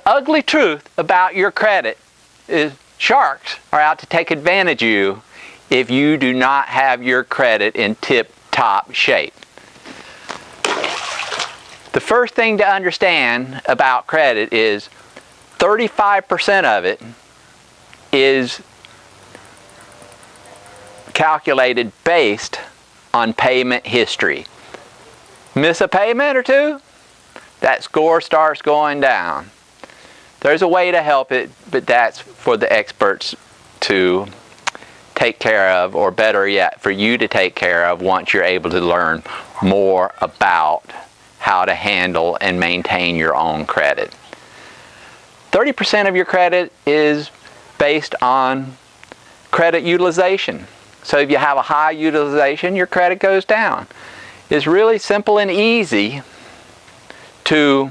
ugly truth about your credit is sharks are out to take advantage of you if you do not have your credit in tip-top shape. The first thing to understand about credit is 35% of it is calculated based on payment history. Miss a payment or two, that score starts going down. There's a way to help it, but that's for the experts to take care of, or better yet, for you to take care of once you're able to learn more about how to handle and maintain your own credit. 30% of your credit is based on credit utilization. So if you have a high utilization, your credit goes down. It's really simple and easy to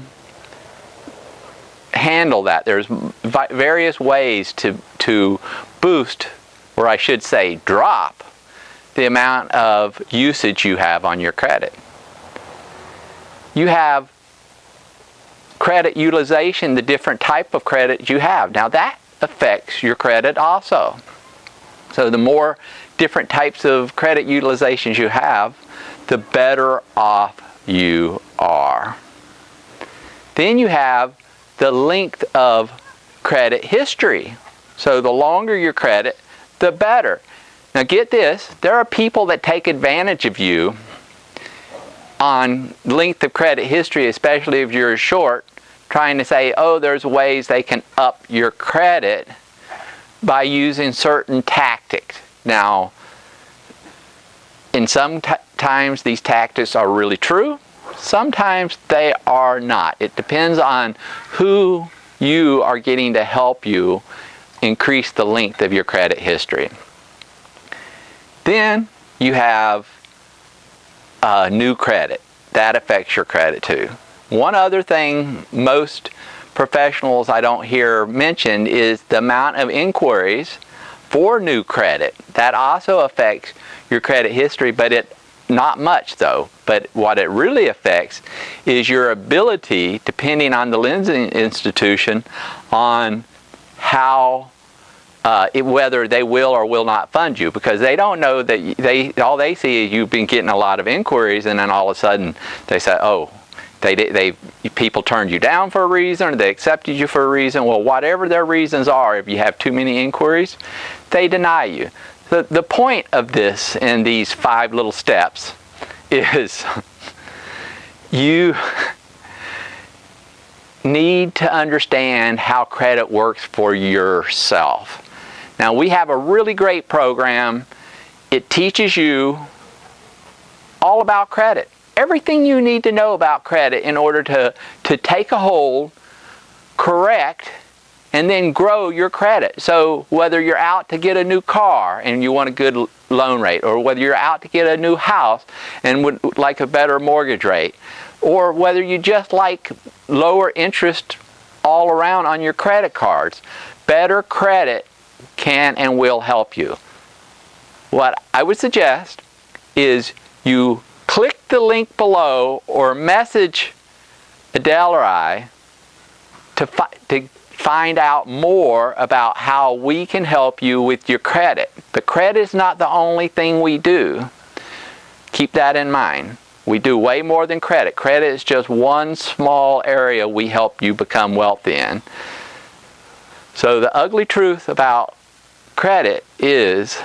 handle that. There's various ways to boost, or I should say drop, the amount of usage you have on your credit. You have credit utilization, the different type of credit you have. Now that affects your credit also. So the more different types of credit utilizations you have, the better off you are. Then you have the length of credit history. So the longer your credit, the better. Now get this, there are people that take advantage of you on length of credit history, especially if you're short, trying to say, oh, there's ways they can up your credit by using certain tactics. Now, in some times these tactics are really true, sometimes they are not. It depends on who you are getting to help you increase the length of your credit history. Then you have new credit. That affects your credit too. One other thing most professionals I don't hear mentioned is the amount of inquiries for new credit. That also affects your credit history, but not much though. But what it really affects is your ability, depending on the lending institution, on how whether they will or will not fund you, because they don't know that all they see is you've been getting a lot of inquiries, and then all of a sudden they say, oh, people turned you down for a reason, or they accepted you for a reason. Well, whatever their reasons are, if you have too many inquiries, they deny you. The point of this and these 5 little steps is you need to understand how credit works for yourself. Now, we have a really great program. It teaches you all about credit. Everything you need to know about credit in order to take a hold, correct, and then grow your credit. So whether you're out to get a new car and you want a good loan rate, or whether you're out to get a new house and would like a better mortgage rate, or whether you just like lower interest all around on your credit cards, better credit can and will help you. What I would suggest is you click the link below or message Adele or I to find out more about how we can help you with your credit. But credit is not the only thing we do. Keep that in mind. We do way more than credit. Credit is just one small area we help you become wealthy in. So the ugly truth about credit is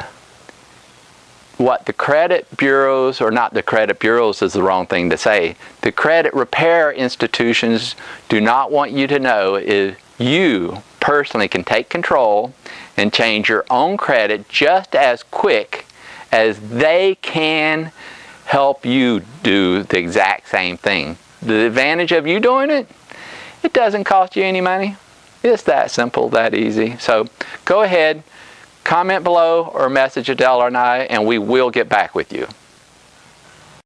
what the credit bureaus, or not the credit bureaus is the wrong thing to say, the credit repair institutions do not want you to know is you personally can take control and change your own credit just as quick as they can help you do the exact same thing. The advantage of you doing it, it doesn't cost you any money. It's that simple, that easy. So go ahead, comment below or message Adele or I, and we will get back with you.